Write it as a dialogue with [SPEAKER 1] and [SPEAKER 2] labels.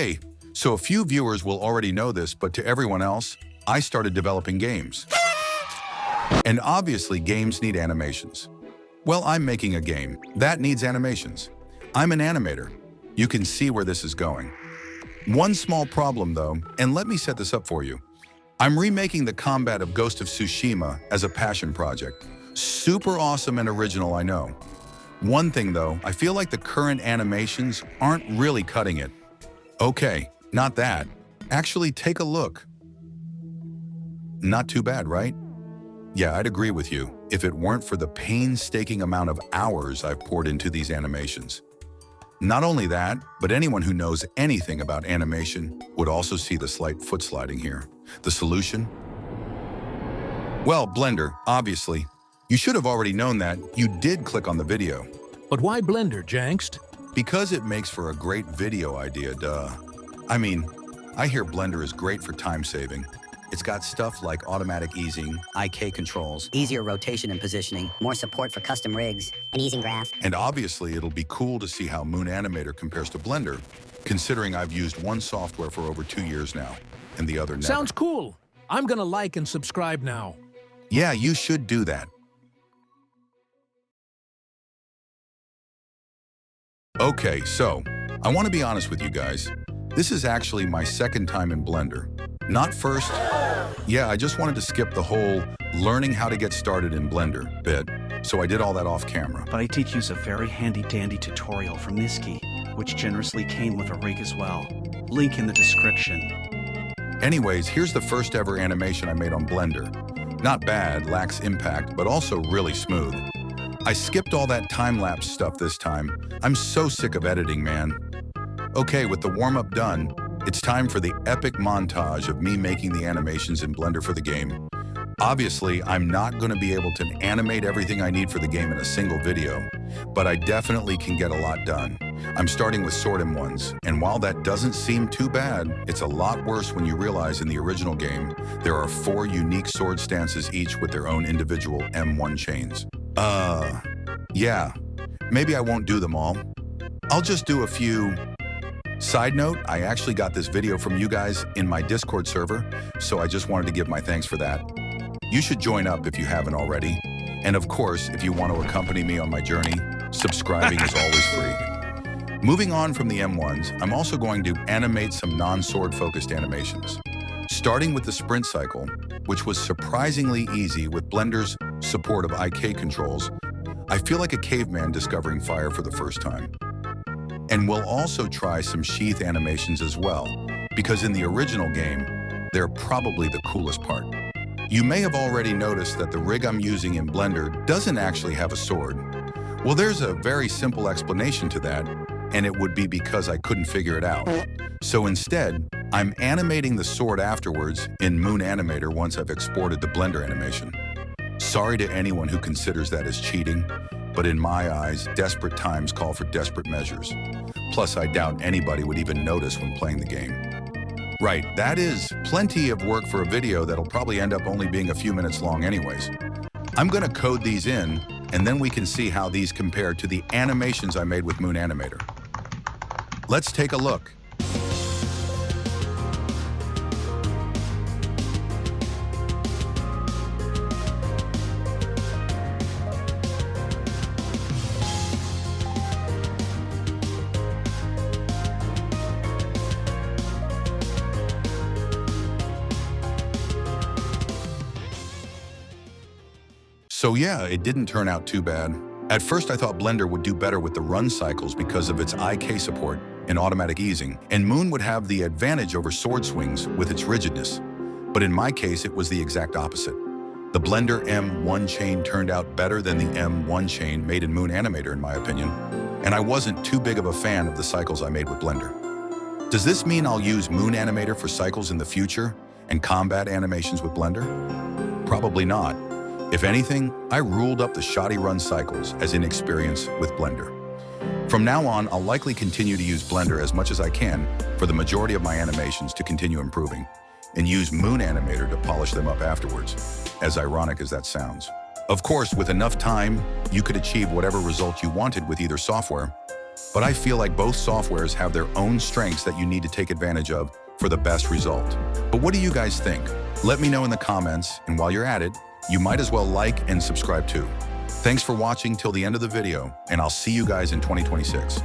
[SPEAKER 1] Okay, so a few viewers will already know this, but to everyone else, I started developing games. And obviously, games need animations. Well, I'm making a game. That needs animations. I'm an animator. You can see where this is going. One small problem, though, and let me set this up for you. I'm remaking the combat of Ghost of Tsushima as a passion project. Super awesome and original, I know. One thing, though, I feel like the current animations aren't really cutting it. Okay, not that. Actually, take a look. Not too bad, right? Yeah, I'd agree with you if it weren't for the painstaking amount of hours I've poured into these animations. Not only that, but anyone who knows anything about animation would also see the slight foot sliding here. The solution? Well, Blender, obviously. You should have already known that. You did click on the video.
[SPEAKER 2] But why Blender, Jangst?
[SPEAKER 1] Because it makes for a great video idea, duh. I mean, I hear Blender is great for time saving. It's got stuff like automatic easing,
[SPEAKER 3] IK controls,
[SPEAKER 4] easier rotation and positioning, more support for custom rigs,
[SPEAKER 5] an easing graph.
[SPEAKER 1] and obviously it'll be cool to see how Moon Animator compares to Blender, considering I've used one software for over 2 years now, and the other never.
[SPEAKER 2] Sounds cool. I'm gonna like and subscribe now.
[SPEAKER 1] Yeah, you should do that. Okay, so, I want to be honest with you guys. This is actually my second time in Blender. Not first. Yeah, I just wanted to skip the whole learning how to get started in Blender bit, so I did all that off camera.
[SPEAKER 6] But I did use a very handy-dandy tutorial from Niski, which generously came with a rig as well. Link in the description.
[SPEAKER 1] Anyways, here's the first ever animation I made on Blender. Not bad, lacks impact, but also really smooth. I skipped all that time-lapse stuff this time. I'm so sick of editing, man. Okay, with the warm-up done, it's time for the epic montage of me making the animations in Blender for the game. Obviously, I'm not going to be able to animate everything I need for the game in a single video, but I definitely can get a lot done. I'm starting with sword M1s, and while that doesn't seem too bad, it's a lot worse when you realize in the original game, there are 4 unique sword stances each with their own individual M1 chains. Yeah, maybe I won't do them all. I'll just do a few. Side note, I actually got this video from you guys in my Discord server, so I just wanted to give my thanks for that. You should join up if you haven't already. And of course, if you want to accompany me on my journey, subscribing is always free. Moving on from the M1s, I'm also going to animate some non-sword focused animations. Starting with the sprint cycle, which was surprisingly easy with Blender's support of IK controls, I feel like a caveman discovering fire for the first time. And we'll also try some sheath animations as well, because in the original game, they're probably the coolest part. You may have already noticed that the rig I'm using in Blender doesn't actually have a sword. Well, there's a very simple explanation to that, and it would be because I couldn't figure it out. So instead, I'm animating the sword afterwards in Moon Animator once I've exported the Blender animation. Sorry to anyone who considers that as cheating, but in my eyes, desperate times call for desperate measures. Plus, I doubt anybody would even notice when playing the game. Right, that is plenty of work for a video that'll probably end up only being a few minutes long anyways. I'm gonna code these in, and then we can see how these compare to the animations I made with Moon Animator. Let's take a look. So yeah, it didn't turn out too bad. At first I thought Blender would do better with the run cycles because of its IK support and automatic easing, and Moon would have the advantage over sword swings with its rigidness. But in my case, it was the exact opposite. The Blender M1 chain turned out better than the M1 chain made in Moon Animator in my opinion, and I wasn't too big of a fan of the cycles I made with Blender. Does this mean I'll use Moon Animator for cycles in the future and combat animations with Blender? Probably not. If anything, I ruled up the shoddy run cycles as inexperience with Blender. From now on, I'll likely continue to use Blender as much as I can for the majority of my animations to continue improving, and use Moon Animator to polish them up afterwards, as ironic as that sounds. Of course, with enough time, you could achieve whatever result you wanted with either software, But I feel like both softwares have their own strengths that you need to take advantage of for the best result. But what do you guys think? Let me know in the comments, and while you're at it, you might as well like and subscribe too. Thanks for watching till the end of the video, and I'll see you guys in 2026.